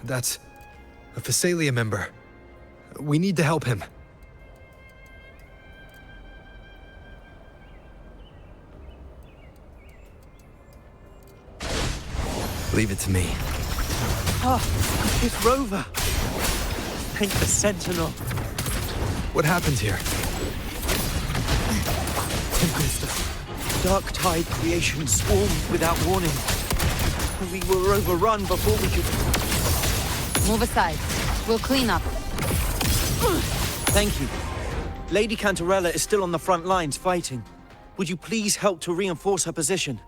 That's a Physalia member. We need to help him. Leave it to me. Ah, it's Rover. Thank the Sentinel. What happened here? Tempest. Dark Tide creation swarmed without warning. We were overrun before we could... Move aside. We'll clean up. Thank you. Lady Cantarella is still on the front lines fighting. Would you please help to reinforce her position?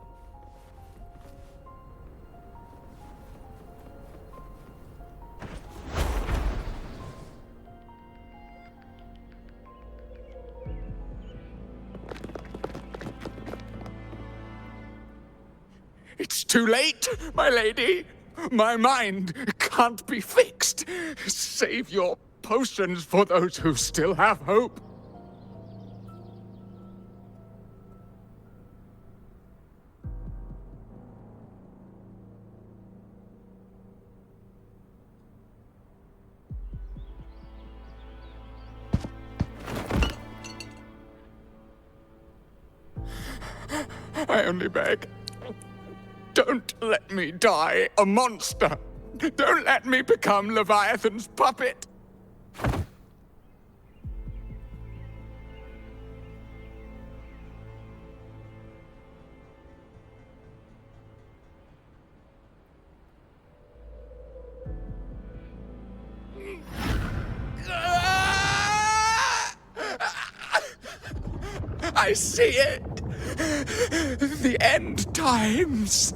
It's too late, my lady. My mind can't be fixed. Save your potions for those who still have hope. I only beg. Don't let me die a monster! Don't let me become Leviathan's puppet! I see it! The end times!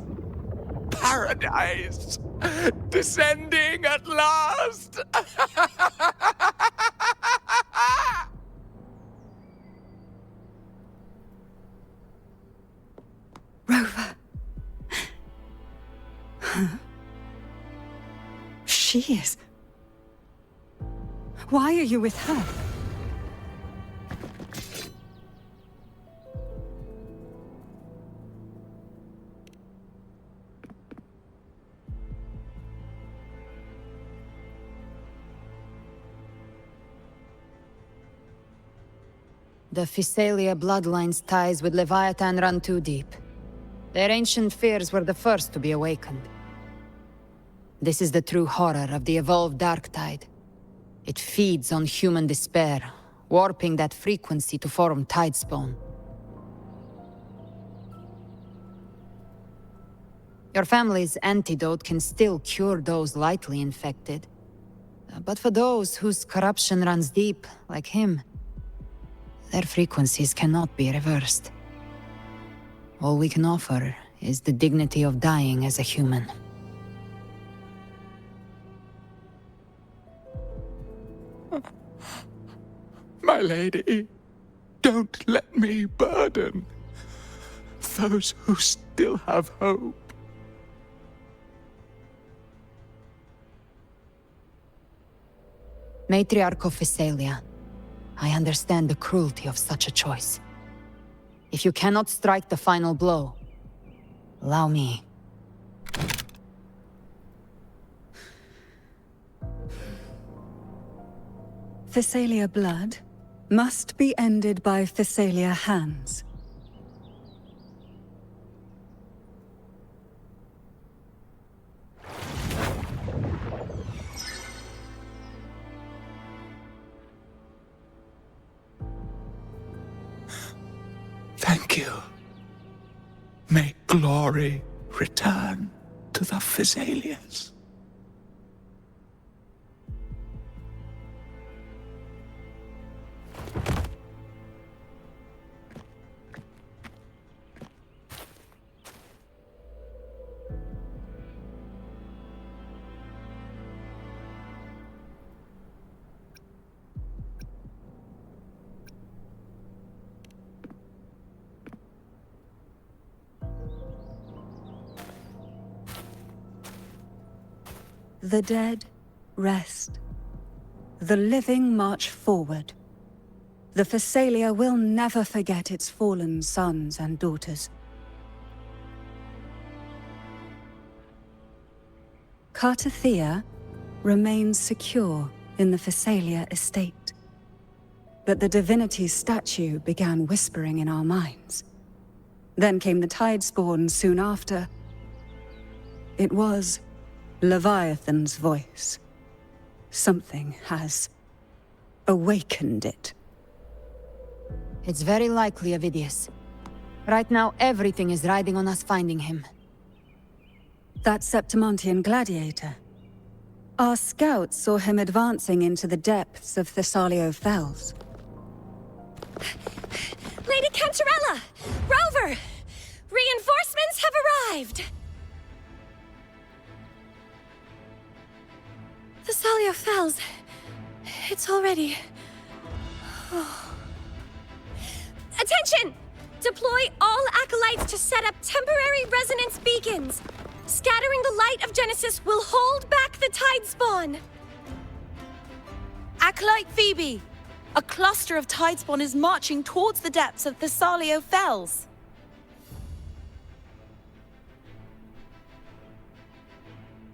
Paradise! Descending at last! Rover. Huh? She is. Why are you with her? The Physalia bloodline's ties with Leviathan run too deep. Their ancient fears were the first to be awakened. This is the true horror of the evolved Dark Tide. It feeds on human despair, warping that frequency to form Tidespawn. Your family's antidote can still cure those lightly infected. But for those whose corruption runs deep, like him, their frequencies cannot be reversed. All we can offer is the dignity of dying as a human. My lady, don't let me burden those who still have hope. Matriarch of Physalia, I understand the cruelty of such a choice. If you cannot strike the final blow, allow me. Physalia blood must be ended by Physalia hands. Thank you. May glory return to the Physalias. The dead rest. The living march forward. The Physalia will never forget its fallen sons and daughters. Cartothea remains secure in the Physalia estate. But the divinity's statue began whispering in our minds. Then came the Tidespawn soon after. It was Leviathan's voice. Something has awakened it. It's very likely, Avidius. Right now, everything is riding on us finding him. That Septimontian gladiator. Our scouts saw him advancing into the depths of Thessalio Fells. Lady Cantarella! Rover! Reinforcements have arrived! Thessalio Fells. It's already... Attention! Deploy all acolytes to set up temporary resonance beacons. Scattering the light of Genesis will hold back the Tidespawn. Acolyte Phoebe! A cluster of Tidespawn is marching towards the depths of Thessalio Fells.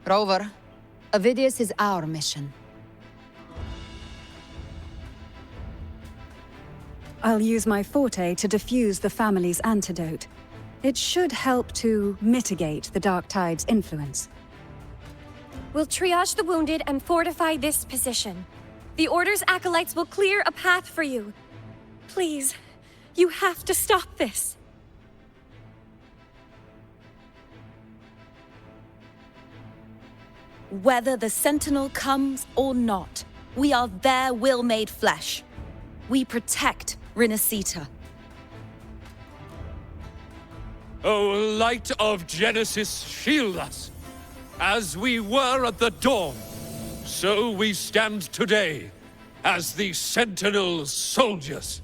Rover, Avidius is our mission. I'll use my forte to defuse the family's antidote. It should help to mitigate the Dark Tide's influence. We'll triage the wounded and fortify this position. The Order's acolytes will clear a path for you. Please, you have to stop this. Whether the Sentinel comes or not, we are their will made flesh. We protect Rinascita. O light of Genesis, shield us! As we were at the dawn, so we stand today, as the Sentinel soldiers.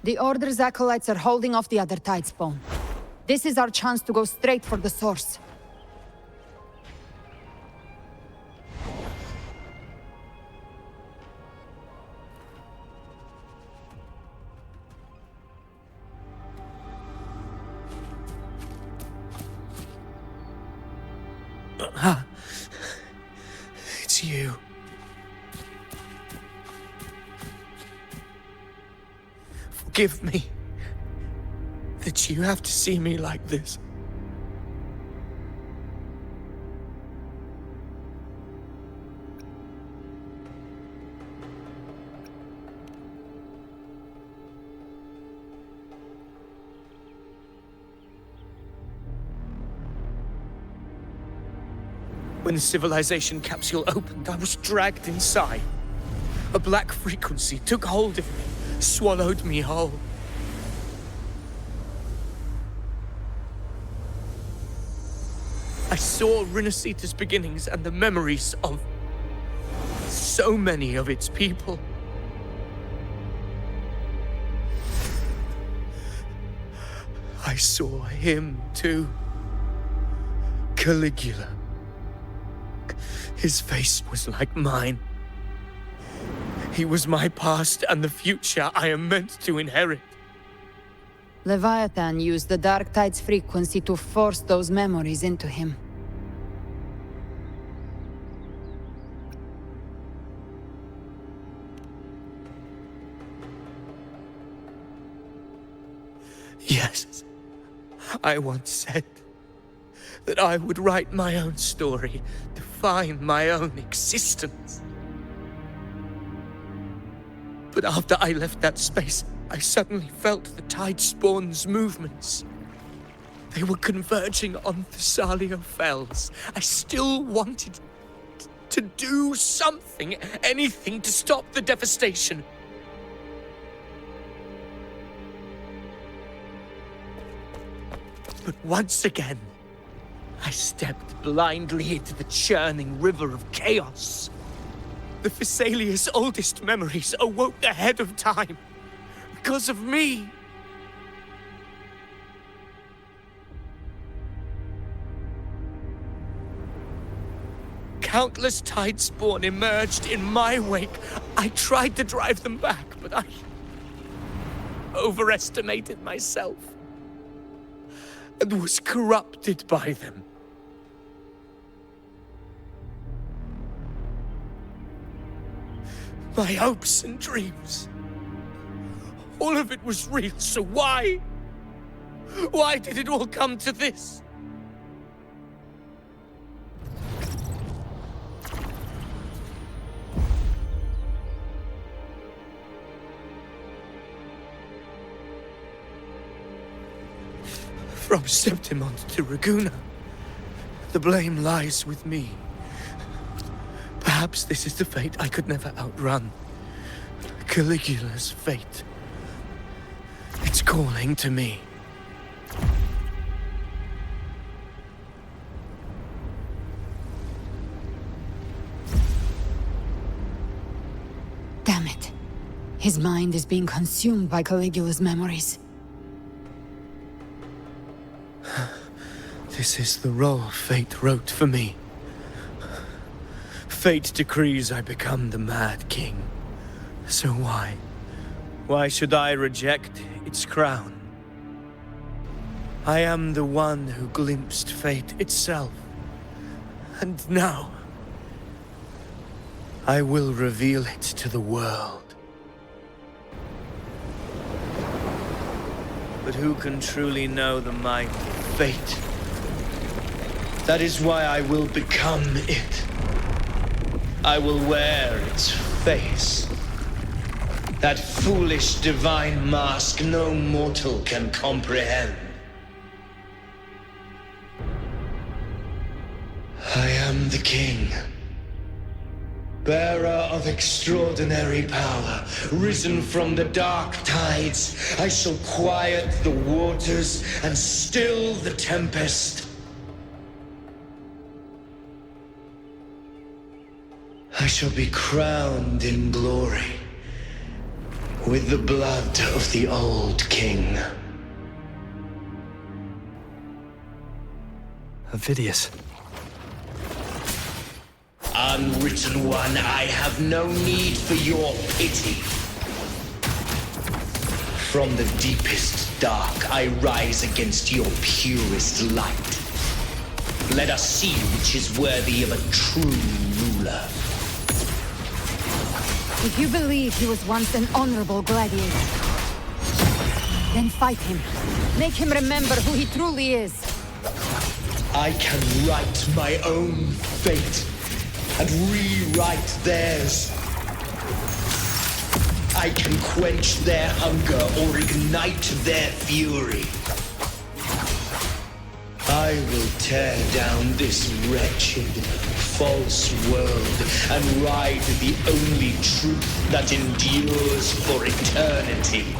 The Order's acolytes are holding off the other Tidespawn. This is our chance to go straight for the source. It's you. Forgive me that you have to see me like this. When the civilization capsule opened, I was dragged inside. A black frequency took hold of me, swallowed me whole. I saw Rinascita's beginnings and the memories of so many of its people. I saw him too. Caligula. His face was like mine. He was my past and the future I am meant to inherit. Leviathan used the Dark Tide's frequency to force those memories into him. Yes, I once said that I would write my own story, define my own existence. But after I left that space, I suddenly felt the Tidespawn's movements. They were converging on Thessalio Fells. I still wanted to do something, anything to stop the devastation. But once again, I stepped blindly into the churning river of chaos. The Thessalia's oldest memories awoke ahead of time. Because of me. Countless Tidespawn emerged in my wake. I tried to drive them back, but I overestimated myself. and was corrupted by them. My hopes and dreams, all of it was real, so why? Why did it all come to this? From Septimont to Raguna, the blame lies with me. Perhaps this is the fate I could never outrun. Caligula's fate. It's calling to me. Damn it. His mind is being consumed by Caligula's memories. This is the role fate wrote for me. Fate decrees I become the Mad King. So why? Why should I reject its crown? I am the one who glimpsed fate itself. And now, I will reveal it to the world. But who can truly know the mind of fate? That is why I will become it. I will wear its face. That foolish divine mask no mortal can comprehend. I am the king. Bearer of extraordinary power, risen from the dark tides, I shall quiet the waters and still the tempest. I shall be crowned in glory with the blood of the old king. Avidius. Unwritten one, I have no need for your pity. From the deepest dark, I rise against your purest light. Let us see which is worthy of a true ruler. If you believe he was once an honorable gladiator, then fight him. Make him remember who he truly is. I can write my own fate and rewrite theirs. I can quench their hunger or ignite their fury. I will tear down this wretched, false world and ride the only truth that endures for eternity.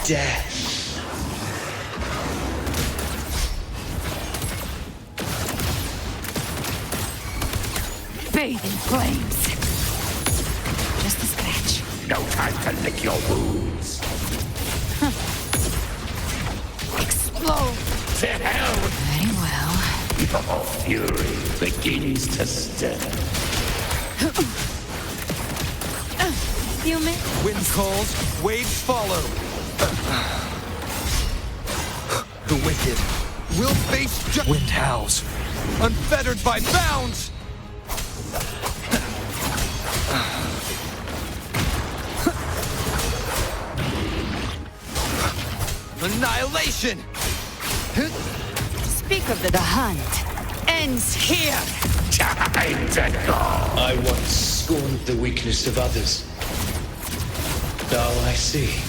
Death. Bathe in flames. Just a scratch. No time to lick your wounds. Explode. To hell! Very well. Your fury begins to stir. Human? Wind calls, waves follow. The wicked will face wind howls, unfettered by bounds. Annihilation. Speak of the hunt ends here. Time to go! I once scorned the weakness of others. Now I see.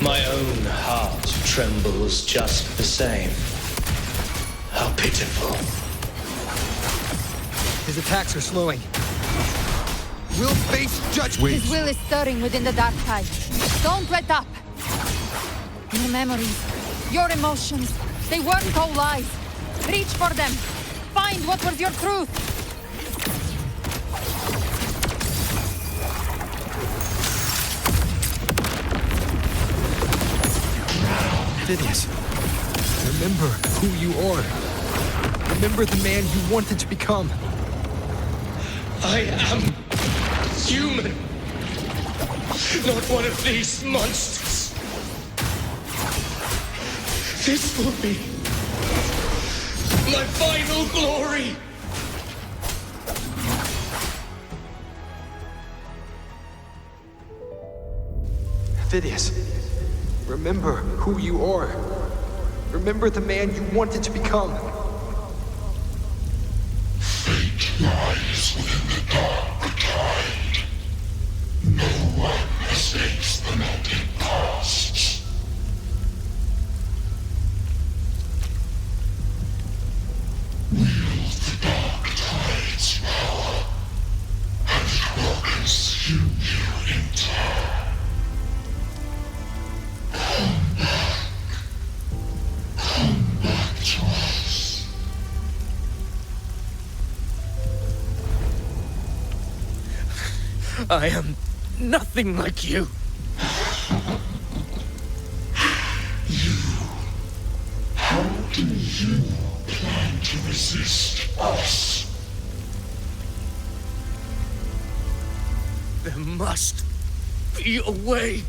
My own heart trembles just the same. How pitiful. His attacks are slowing. We'll face judgment. His will is stirring within the dark tide. Don't let up. Your memories, your emotions, they weren't all lies. Reach for them. Find what was your truth. Avidius, remember who you are. Remember the man you wanted to become. I am human. Not one of these monsters. This will be my final glory! Phidias, remember who you are. Remember the man you wanted to become. Fate lies within the dark tide. No one escapes the melting costs. Wield the dark tide's power, and it will consume you in turn. Come back to us. I am nothing like you. How do you plan to resist us? There must be a way.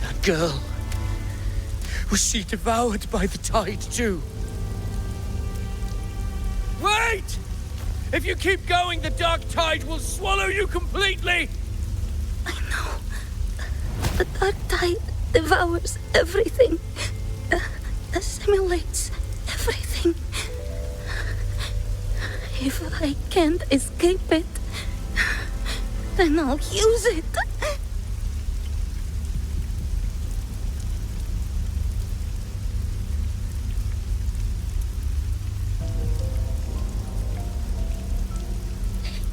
That girl. Was she devoured by the tide too? Wait! If you keep going, the dark tide will swallow you completely! I know. The dark tide devours everything. Assimilates everything. If I can't escape it, then I'll use it.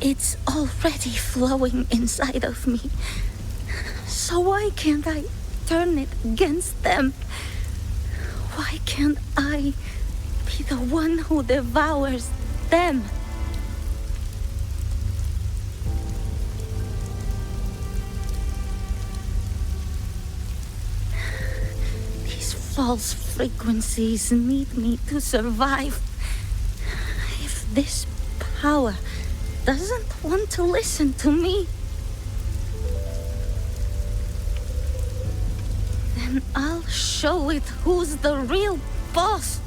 It's already flowing inside of me. So why can't I turn it against them? Why can't I be the one who devours them? These false frequencies need me to survive. If this power doesn't want to listen to me, then I'll show it who's the real boss.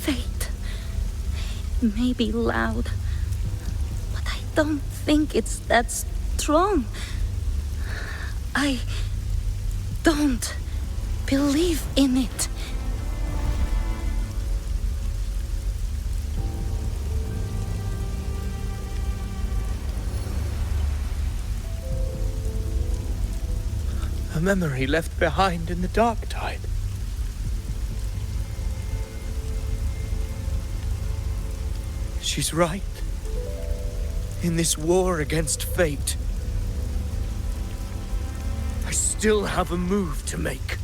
Fate may be loud, but I don't think it's that strong. I don't believe in it. A memory left behind in the dark tide. She's right. In this war against fate, I still have a move to make.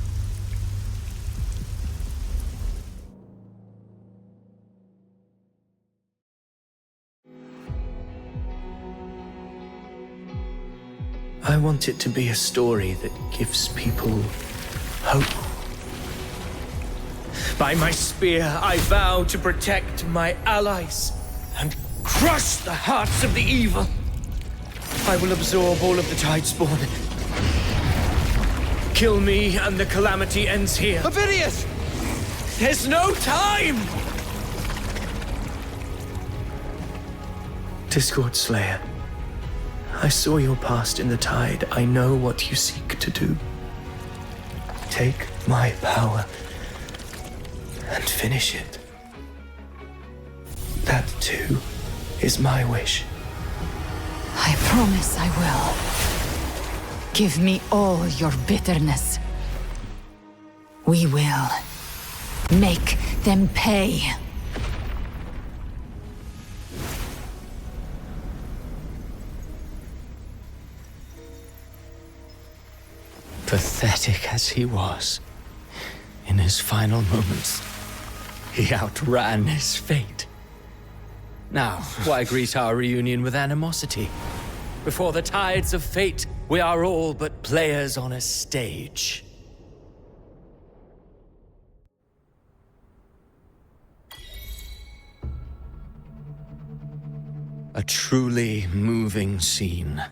I want it to be a story that gives people hope. By my spear, I vow to protect my allies and crush the hearts of the evil. I will absorb all of the Tidespawn. Kill me and the calamity ends here. Phidias! There's no time! Discord Slayer, I saw your past in the tide. I know what you seek to do. Take my power and finish it. That, too, is my wish. I promise I will. Give me all your bitterness. We will make them pay. Pathetic as he was, In his final moments, he outran his fate. Now, why greet our reunion with animosity? Before the tides of fate, we are all but players on a stage. A truly moving scene.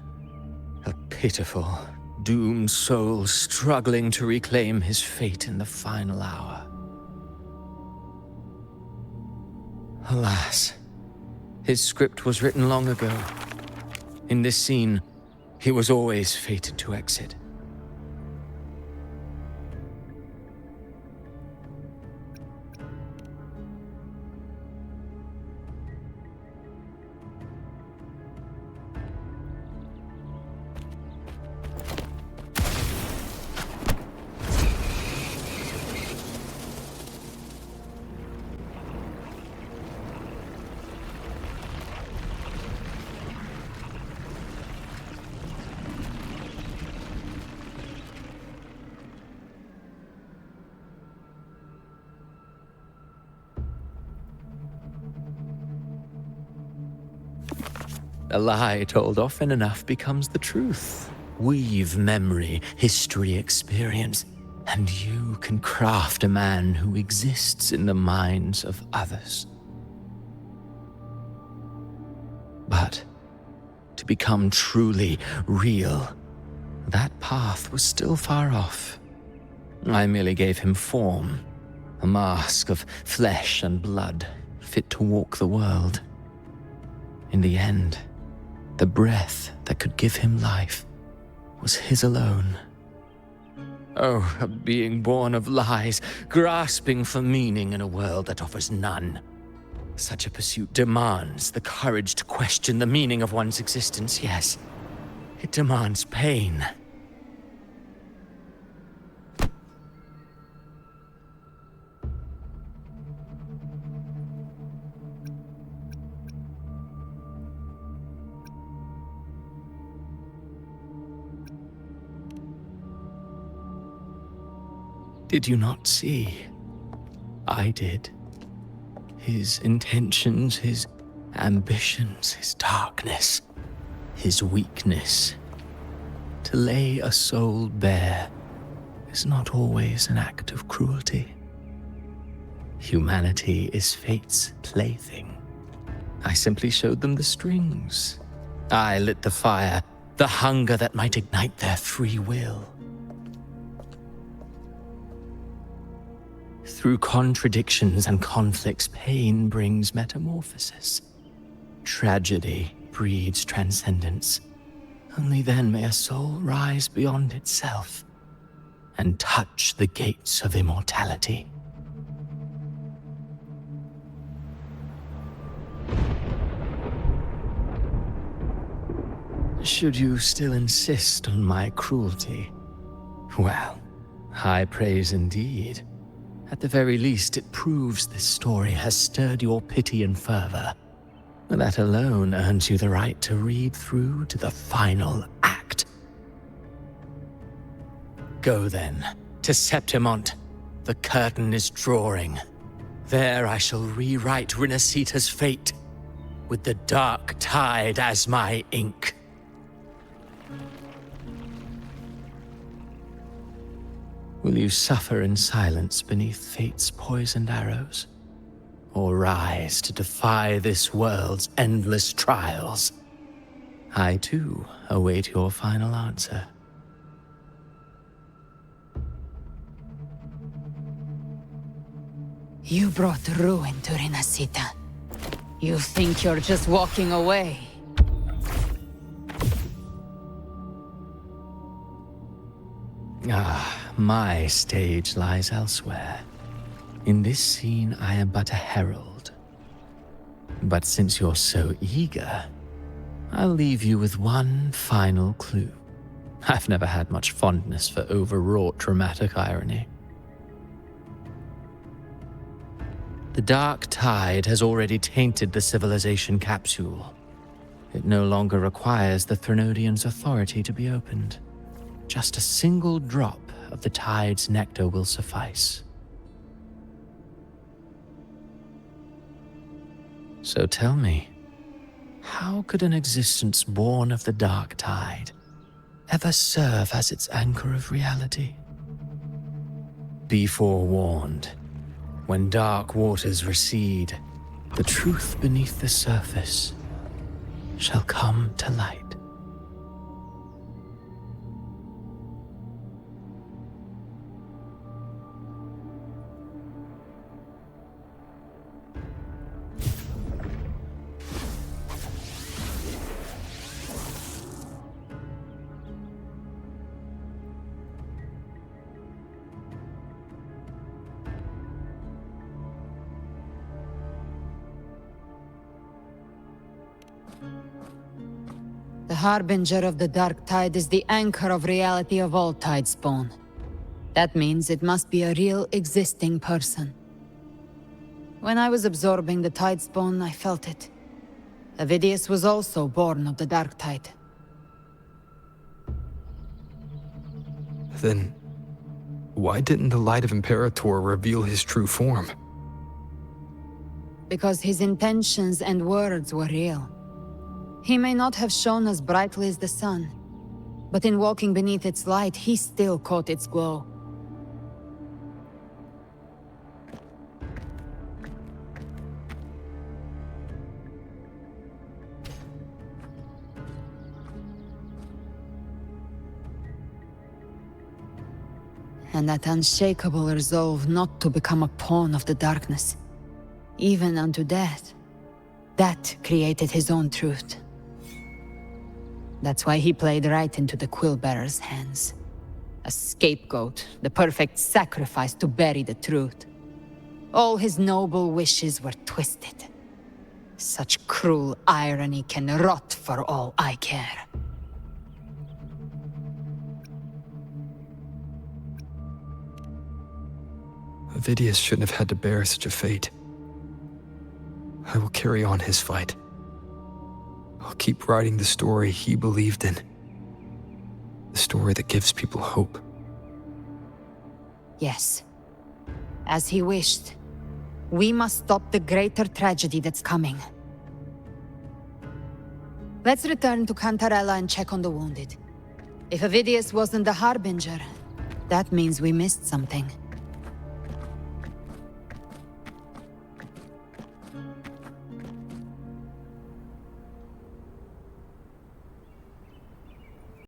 A pitiful, doomed soul struggling to reclaim his fate in the final hour. Alas, his script was written long ago. In this scene, he was always fated to exit. A lie told often enough becomes the truth. Weave memory, history, experience, and you can craft a man who exists in the minds of others. But to become truly real, that path was still far off. I merely gave him form, a mask of flesh and blood, fit to walk the world. In the end, the breath that could give him life was his alone. Oh, a being born of lies, grasping for meaning in a world that offers none. Such a pursuit demands the courage to question the meaning of one's existence, yes. It demands pain. Did you not see? I did. His intentions, his ambitions, his darkness, his weakness. To lay a soul bare is not always an act of cruelty. Humanity is fate's plaything. I simply showed them the strings. I lit the fire, the hunger that might ignite their free will. Through contradictions and conflicts, pain brings metamorphosis. Tragedy breeds transcendence. Only then may a soul rise beyond itself and touch the gates of immortality. Should you still insist on my cruelty? Well, high praise indeed. At the very least, it proves this story has stirred your pity and fervor. That alone earns you the right to read through to the final act. Go then, to Septimont. The curtain is drawing. There I shall rewrite Rinasita's fate, with the dark tide as my ink. Will you suffer in silence beneath fate's poisoned arrows? Or rise to defy this world's endless trials? I too await your final answer. You brought ruin to Rinasita. You think you're just walking away? My stage lies elsewhere. In this scene, I am but a herald. But since you're so eager, I'll leave you with one final clue. I've never had much fondness for overwrought dramatic irony. The dark tide has already tainted the civilization capsule. It no longer requires the Threnodians' authority to be opened. Just a single drop of the tide's nectar will suffice. So tell me, how could an existence born of the dark tide ever serve as its anchor of reality? Be forewarned. When dark waters recede, the truth beneath the surface shall come to light. The Harbinger of the Dark Tide is the anchor of reality of all Tidespawn. That means it must be a real, existing person. When I was absorbing the Tidespawn, I felt it. Avidius was also born of the Dark Tide. Then, why didn't the Light of Imperator reveal his true form? Because his intentions and words were real. He may not have shone as brightly as the sun, but in walking beneath its light, he still caught its glow. And that unshakable resolve not to become a pawn of the darkness, even unto death, that created his own truth. That's why he played right into the Quillbearer's hands. A scapegoat, the perfect sacrifice to bury the truth. All his noble wishes were twisted. Such cruel irony can rot for all I care. Avidius shouldn't have had to bear such a fate. I will carry on his fight. I'll keep writing the story he believed in. The story that gives people hope. Yes. As he wished. We must stop the greater tragedy that's coming. Let's return to Cantarella and check on the wounded. If Avidius wasn't the Harbinger, that means we missed something.